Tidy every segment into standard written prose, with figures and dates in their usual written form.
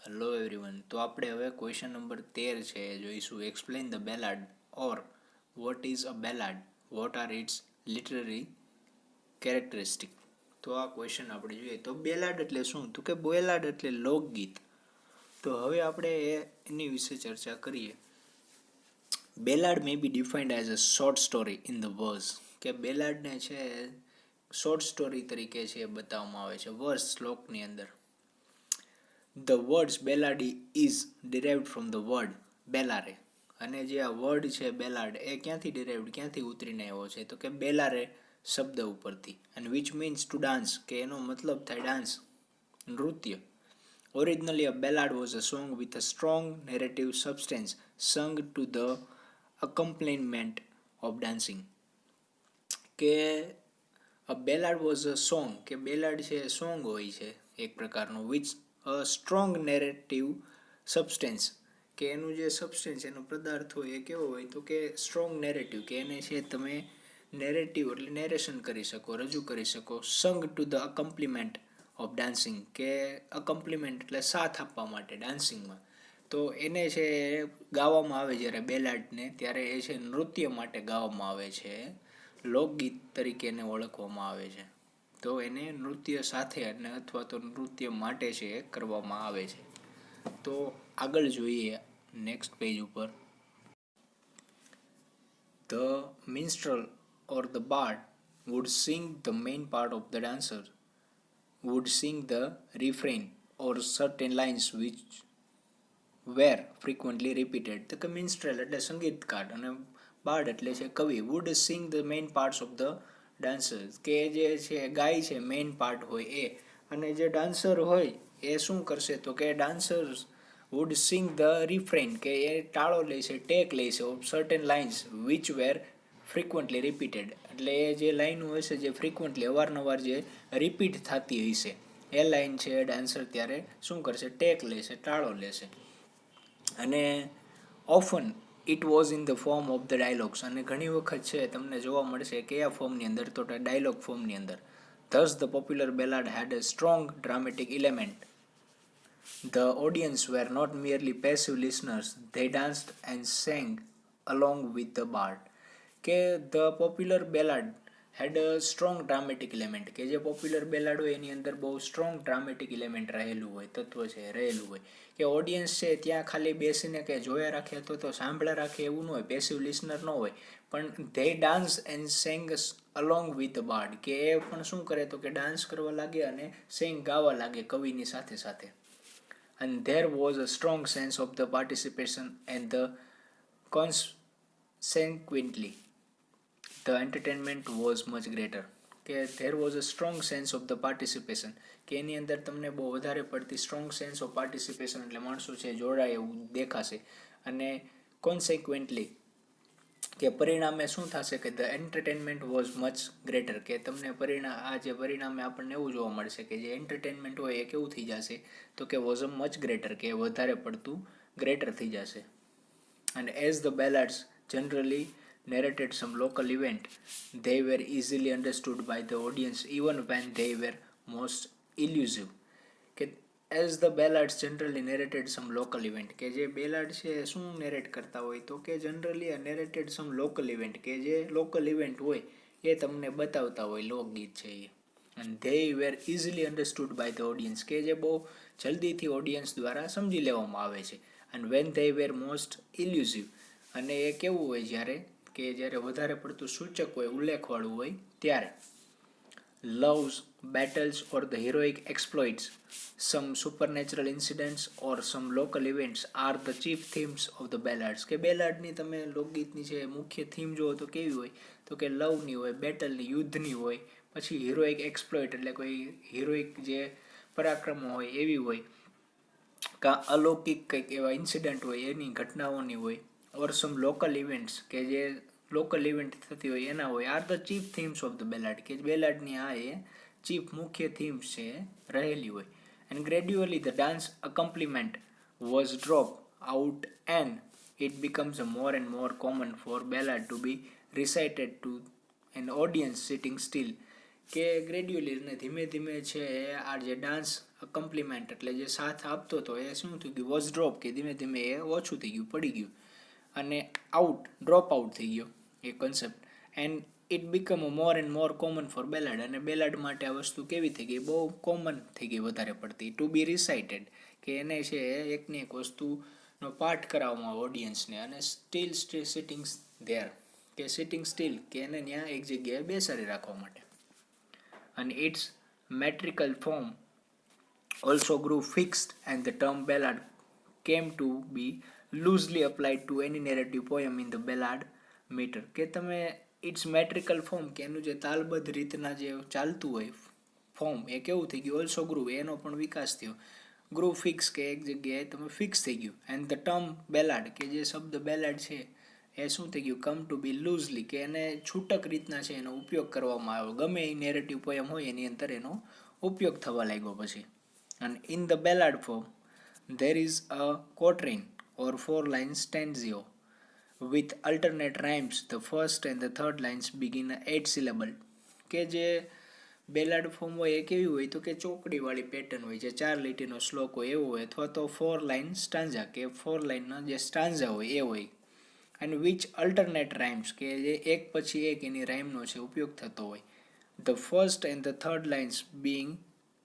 Hello everyone. તો આપણે હવે ક્વેશ્ચન નંબર 13 છે જોઈશું. Explain the ballad or what is a ballad, what are its literary characteristic. તો આ ક્વેશ્ચન આપણે જોઈએ તો બેલાડ એટલે શું, તો કે બેલાડ એટલે લોકગીત. તો હવે આપણે એની વિશે ચર્ચા કરીએ. Ballad may be defined as a short story in the verse, કે બેલાડને છે શોર્ટ સ્ટોરી તરીકે છે બતાવવામાં આવે છે વર્સ શ્લોકની અંદર. The words ballad is derived from the word bellare. અને જે આ વર્ડ છે બેલાડ એ ક્યાંથી ડિરાઇવ્ડ, ક્યાંથી ઉતરીને આવ્યો છે, તો કે બેલારે શબ્દ ઉપરથી. અને વિચ મીન્સ ટુ ડાન્સ, કે એનો મતલબ થાય ડાન્સ, નૃત્ય. Originally, a ballad was a song with a strong narrative substance sung to the accompaniment of dancing. કે a ballad was a song, કે બેલાડ છે સોંગ હોય છે એક પ્રકારનો, વિચ સ્ટ્રોંગ નેરેટિવ સબસ્ટેન્સ, કે એનું જે સબસ્ટેન્સ એનો પદાર્થ હોય એ કેવો હોય, તો કે સ્ટ્રોંગ નેરેટિવ, કે એને છે તમે નેરેટિવ એટલે નેરેશન કરી શકો, રજૂ કરી શકો. સંગ ટુ ધ અકમ્પ્લિમેન્ટ ઓફ ડાન્સિંગ, કે અકમ્પ્લિમેન્ટ એટલે સાથ આપવા માટે ડાન્સિંગમાં. તો એને છે ગાવામાં આવે જ્યારે બેલાડને, ત્યારે એ છે નૃત્ય માટે ગાવામાં આવે છે, લોકગીત તરીકે એને ઓળખવામાં આવે છે. તો એને નૃત્ય સાથે અને અથવા તો નૃત્ય માટે છે એ કરવામાં આવે છે. તો આગળ જોઈએ નેક્સ્ટ પેજ ઉપર. The minstrel or the bard would sing the main part of the dancer, would sing the refrain or certain lines which were frequently repeated. તો કે minstrel એટલે સંગીતકાર અને bard એટલે છે કવિ. would sing the main parts of the dancers, કે જે છે ગાય છે મેઇન પાર્ટ હોય એ, અને જે ડાન્સર હોય એ શું કરશે, તો કે dancers would sing the refrain, કે એ ટાળો લે છે, ટેક લે છે of certain lines which were frequently repeated. એટલે એ જે લાઇનો હશે જે ફ્રિકવન્ટલી અવારનવાર જે રિપીટ થતી હશે એ લાઇન છે ડાન્સર ત્યારે શું કરશે, ટેક લેશે, ટાળો લેશે. અને often it was in the form of the dialogues, અને ઘણી વખત છે તમને જોવા મળશે કયા ફોર્મની અંદર, તો ડાયલોગ ફોર્મની અંદર. Thus the popular ballad had a strong dramatic element. The audience were not merely passive listeners, they danced and sang along with the bard. કે the popular ballad had a strong dramatic element, કે જે popular બેલાડ હોય એની અંદર બહુ strong dramatic element રહેલું હોય, તત્વ છે રહેલું હોય. કે ઓડિયન્સ છે ત્યાં ખાલી બેસીને કે જોયા રાખે અથવા તો સાંભળ્યા રાખે એવું ન હોય, પેસિવ લિસનર ન હોય, પણ they dance and sang along with barred, કે એ પણ શું કરે તો કે ડાન્સ કરવા લાગે અને સેંગ ગાવા લાગે કવિની સાથે સાથે. And there was a strong sense of the participation and the consequently the entertainment was much greater. કે there was a strong sense of the participation, કે એની અંદર તમને બહુ વધારે પડતી સ્ટ્રોંગ સેન્સ ઓફ પાર્ટિસિપેશન એટલે માણસો છે જોડાય એવું દેખાશે. અને કોન્સિક્વન્ટલી કે પરિણામે શું થશે, કે the entertainment was much greater, કે તમને આ જે પરિણામે આપણને એવું જોવા મળશે કે જે એન્ટરટેનમેન્ટ હોય એ કેવું થઈ જશે, તો કે વોઝ અ મચ ગ્રેટર, કે વધારે પડતું ગ્રેટર થઈ જશે. And as the ballads generally narrated some local event, they were easily understood by the audience even when they were most elusive. કે as the ballads generally narrated some local event, કે જે બેલાડ છે શું narrate કરતા હોય, તો કે generally નેરેટેડ સમ local event, કે જે લોકલ ઇવેન્ટ હોય એ તમને બતાવતા હોય લોકગીત છે એ. and they were easily understood by the audience, કે જે બહુ જલ્દીથી ઓડિયન્સ દ્વારા સમજી લેવામાં આવે છે. and when they were most elusive, અને એ કેવું હોય જ્યારે, કે જ્યારે વધારે પડતું સૂચક હોય, ઉલ્લેખવાળું હોય ત્યારે. loves, battles or the heroic exploits, some supernatural incidents or some local events are the chief themes of the ballads. કે બેલાડની તમે લોકગીતની છે મુખ્ય થીમ જુઓ તો કેવી હોય, તો કે લવની હોય, બેટલની યુદ્ધની હોય, પછી હિરોઇક એક્સપ્લોઇટ એટલે કોઈ હિરોઇક જે પરાક્રમો હોય એવી હોય, કાં અલૌકિક કંઈક એવા ઇન્સિડન્ટ હોય એની ઘટનાઓની હોય, ઓર સમ લોકલ ઇવેન્ટ્સ કે જે લોકલ ઇવેન્ટ થતી હોય એના હોય, are the chief themes of the ballad, કે બેલાડની આ એ ચીફ મુખ્ય થીમ્સ છે રહેલી હોય. And gradually the dance accompaniment was drop out and it becomes more and more common for ballad to be recited to an audience sitting still. કે ગ્રેડ્યુઅલી ને ધીમે ધીમે છે આ જે ડાન્સ કમ્પ્લિમેન્ટ એટલે જે સાથ આપતો હતો એ શું થયું ગયું વોઝ ડ્રોપ, કે ધીમે ધીમે એ ઓછું થઈ ગયું, પડી ગયું, અને ડ્રોપ આઉટ થઈ ગયો એ concept. And it become more and more common for ballad, અને બેલાડ માટે આ વસ્તુ કેવી થઈ ગઈ, બહુ કોમન થઈ ગઈ વધારે પડતી, ટુ બી રિસાઇટેડ, કે એને છે એકની એક વસ્તુનો પાઠ કરાવવામાં આવે ઓડિયન્સને, અને સ્ટીલ સિટિંગ ધેર, કે સિટિંગ સ્ટીલ, કે એને ત્યાં એક જગ્યાએ બેસાડી રાખવા માટે. અને it's metrical form also grew fixed, and the term ballad came to be loosely applied to any narrative poem in the ballad meter. કે તમે ઇટ્સ metrical form, કે એનું જે તાલબદ્ધ રીતના જે ચાલતું હોય ફોર્મ, એ કેવું થઈ ગયું, ઓલ્સો ગ્રુવ, એનો પણ વિકાસ થયો, ગ્રુવ ફિક્સ, કે એક જગ્યાએ તમે ફિક્સ થઈ ગયું, એન્ડ ધ ટર્મ બેલાડ, કે જે શબ્દ બેલાડ છે એ શું થઈ ગયું, કમ ટુ બી લૂઝલી, કે એને છૂટક રીતના છે એનો ઉપયોગ કરવામાં આવ્યો, ગમે એ નેરેટિવ પોયમ હોય એની અંદર એનો ઉપયોગ થવા લાગ્યો પછી. અને in the ballad form there is a quatrain or 4-line stanza with alternate rhymes. The first and the third lines begin 8 syllable. કે જે બેલાડ ફોર્મ હોય એ કેવી હોય તો કે ચોકડીવાળી પેટર્ન હોય, જે 4 લીટીનો શ્લોક હોય એવો હોય, અથવા તો 4-line સ્ટાન્ઝા, કે 4 લાઇનના જે સ્ટાન્ઝા હોય એ હોય. એન્ડ વિચ અલ્ટરનેટ રાઇમ્સ, કે જે એક પછી એક એની રાઇમનો છે ઉપયોગ થતો હોય. The first and the third lines being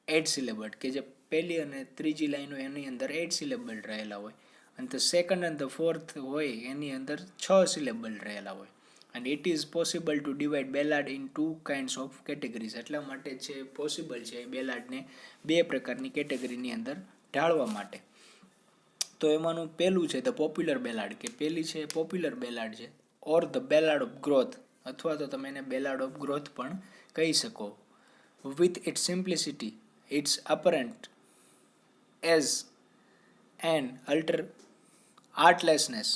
8 syllable, કે જે પહેલી અને ત્રીજી લાઈનો એની અંદર 8 syllable રહેલા હોય, અને the second and the fourth હોય એની અંદર 6 syllable રહેલા હોય. And it is possible to divide ballad in 2 kinds of categories. એટલા માટે છે પોસિબલ છે બેલાડને 2 પ્રકારની કેટેગરીની અંદર ઢાળવા માટે. તો એમાંનું પહેલું છે ધ પોપ્યુલર બેલાડ, કે પહેલી છે પોપ્યુલર બેલાડ છે, ઓર ધ બેલાડ ઓફ ગ્રોથ, અથવા તો તમે એને બેલાડ ઓફ ગ્રોથ પણ કહી શકો. With its simplicity its apparent as an artlessness,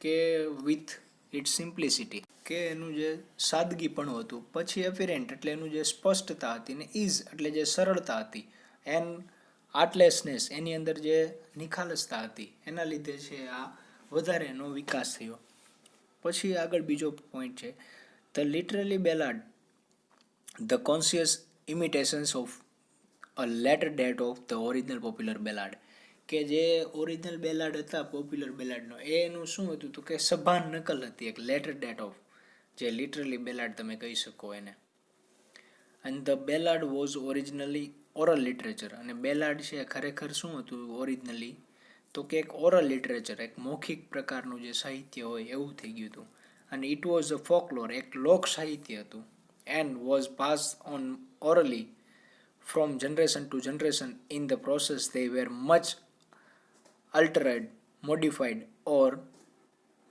કે વિથ ઇટ્સ સિમ્પ્લિસિટી, કે એનું જે સાદગીપણું હતું, પછી અપેરેન્ટ એટલે એનું જે સ્પષ્ટતા હતી, ને ઇઝ એટલે જે સરળતા હતી, એન આર્ટલેસનેસ એની અંદર જે નિખાલસતા હતી, એના લીધે છે આ વધારે એનો વિકાસ થયો. પછી આગળ બીજો પોઈન્ટ છે the literary ballad, the conscious imitations of a later date of the original popular ballad, કે જે ઓરિજિનલ બેલાડ હતા પોપ્યુલર બેલાડનો એનું શું હતું તો કે સભાન નકલ હતી, એક લેટર ડેટ ઓફ, જે લિટરલી બેલાડ તમે કહી શકો એને. And the ballad was originally oral literature, અને બેલાડ છે ખરેખર શું હતું ઓરિજિનલી તો કે એક ઓરલ લિટરેચર, એક મૌખિક પ્રકારનું જે સાહિત્ય હોય એવું થઈ ગયું હતું. અને ઇટ વોઝ અ ફોકલોર, એક લોક સાહિત્ય હતું. And was pass on orally from generation to generation. In the process they were much altered, modified or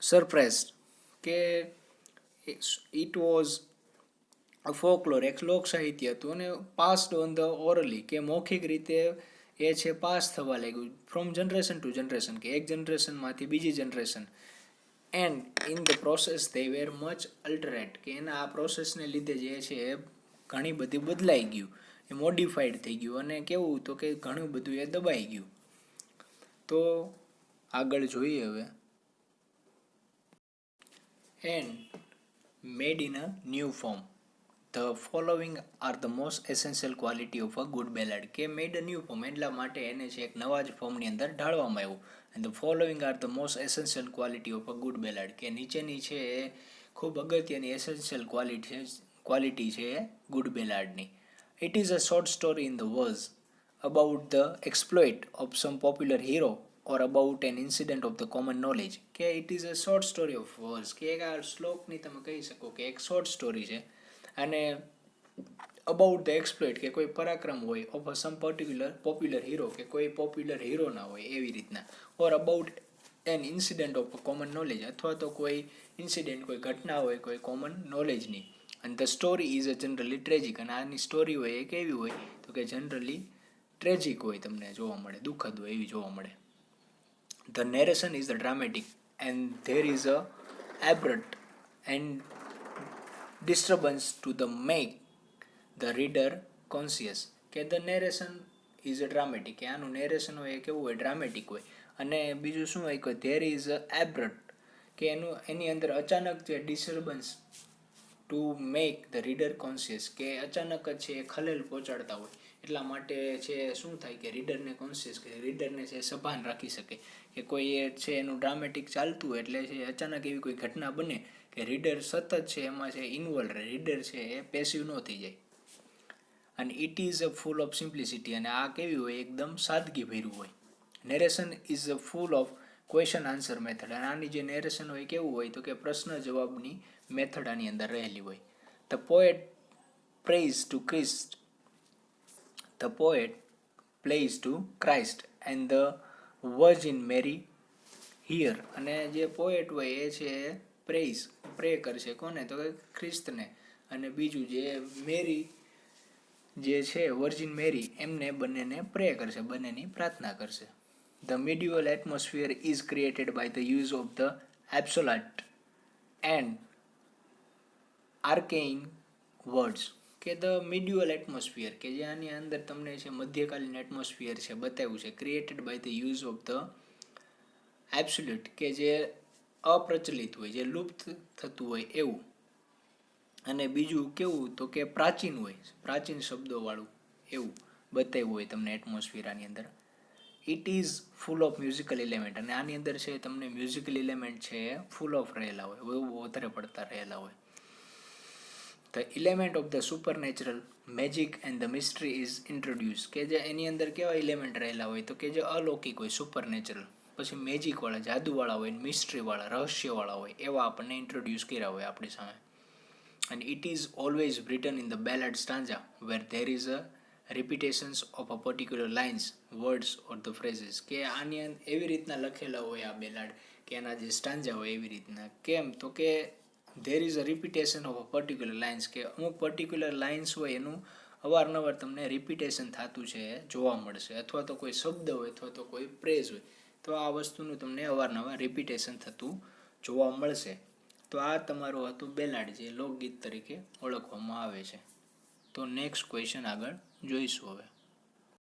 suppressed, કે it was a folklore, એક લોક સાહિત્ય હતું, અને પાસ્ડ ઓન ધ ઓરલી, કે મૌખિક રીતે એ છે પાસ થવા લાગ્યું, ફ્રોમ જનરેશન ટુ જનરેશન, કે એક જનરેશનમાંથી બીજી generation. And in the process they were much altered, કે એના આ પ્રોસેસને લીધે જે છે એ ઘણી બધી બદલાઈ ગયું, એ મોડિફાઈડ થઈ ગયું, અને કેવું તો કે ઘણું બધું એ દબાઈ ગયું. તો આગળ જોઈએ હવે. And made in a new form, the following are the most essential quality of a good ballad, કે મેડ અ ન્યૂ ફોર્મ એટલા માટે એને છે એક નવા જ ફોર્મની અંદર ઢાળવામાં આવ્યું. And the following are the most essential quality of a good ballad, કે નીચેની છે એ ખૂબ અગત્યની એસેન્શિયલ ક્વોલિટી છે એ ગુડ બેલાડની. It is a short story in the verse about the exploit of some popular hero or about an incident of the common knowledge, કે it is a short story of verse, કે એક આ શ્લોકની તમે કહી શકો કે એક શોર્ટ સ્ટોરી છે, અને about the exploit, કે કોઈ પરાક્રમ હોય, of some particular popular hero, કે કોઈ પોપ્યુલર હીરો ના હોય એવી રીતના, or about an incident of common knowledge, અથવા તો કોઈ ઇન્સિડન્ટ, કોઈ ઘટના હોય કોઈ કોમન નોલેજની. અને the story is a generally tragic, અને આની સ્ટોરી હોય એ કેવી હોય તો કે જનરલી ટ્રેજિક હોય, તમને જોવા મળે, દુઃખદ હોય એવી જોવા મળે. The narration is the dramatic and there is a abrupt and disturbance to the make the reader conscious, કે the narration is a dramatic, કે આનું નેરેશન હોય એ કેવું હોય ડ્રામેટિક હોય. અને બીજું શું હોય કે ધેર ઇઝ અ એબ્રપ્ટ, કે એની અંદર અચાનક જે disturbance to make the reader conscious, કે અચાનક જ છે એ ખલેલ પહોંચાડતા હોય એટલા માટે છે શું થાય કે રીડરને કોન્શિયસ, કે રીડરને છે સભાન રાખી શકે, કે કોઈ એ છે એનું ડ્રામેટિક ચાલતું હોય એટલે છે અચાનક એવી કોઈ ઘટના બને કે રીડર સતત છે એમાં છે ઇન્વોલ્વ રહે, રીડર છે એ પેસિવ ન થઈ જાય. અને it is a full of simplicity, અને આ કેવી હોય એકદમ સાદગી ભર્યું હોય. Narration is a full of question answer method, અને આની જે નેરેશન હોય કેવું હોય તો કે પ્રશ્ન જવાબની મેથડ આની અંદર રહેલી હોય. The poet prays to Christ, the poet prays to Christ and the Virgin Mary here, અને જે પોએટ હોય એ છે પ્રે કરશે કોને તો કે ખ્રિસ્તને, અને બીજું જે મેરી જે છે વર્જિન મેરી એમને બંનેને પ્રે કરશે, બંનેની પ્રાર્થના કરશે. The medieval atmosphere is created by the use of the absolute and arcane words, કે ધ મિડ્યુઅલ એટમોસ્ફિયર, કે જે આની અંદર તમને છે મધ્યકાલીન એટમોસ્ફિયર છે બતાવ્યું છે, created by the use of the obsolete, કે જે અપ્રચલિત હોય, જે લુપ્ત થતું હોય એવું, અને બીજું કેવું તો કે પ્રાચીન હોય, પ્રાચીન શબ્દોવાળું એવું બતાવ્યું હોય તમને એટમોસ્ફિયર આની અંદર. It is full of musical element, અને આની અંદર છે તમને મ્યુઝિકલ એલિમેન્ટ છે ફૂલ ઓફ રહેલા હોય, વધારે પડતા રહેલા હોય. The element of the super natural magic and the mystery is introduce, કે જે એની અંદર કેવા એલિમેન્ટ રહેલા હોય તો કે જે અલૌકિક હોય સુપર નેચરલ, પછી મેજિકવાળા જાદુવાળા હોય, મિસ્ટ્રીવાળા રહસ્યવાળા હોય, એવા આપણને ઇન્ટ્રોડ્યુસ કર્યા હોય આપણી સામે. And it is always written in the ballad stanza where there is a repetitions of a particular lines, words or the phrases, કે આની એવી રીતના લખેલા હોય આ બેલાડ, કે એના જે સ્ટાન્જા હોય એવી રીતના. કેમ તો કે there is a repetition of a particular lines, કે અમુક પર્ટિક્યુલર લાઇન્સ હોય એનું અવારનવાર તમને રિપીટેશન થતું છે જોવા મળશે, અથવા તો કોઈ શબ્દ હોય અથવા તો કોઈ પ્રેઝ હોય તો આ વસ્તુનું તમને અવારનવાર રિપીટેશન થતું જોવા મળશે. તો આ તમારું હતું બેલાડ, જે લોકગીત તરીકે ઓળખવામાં આવે છે. તો નેક્સ્ટ ક્વેશ્ચન આગળ જોઈશું હવે.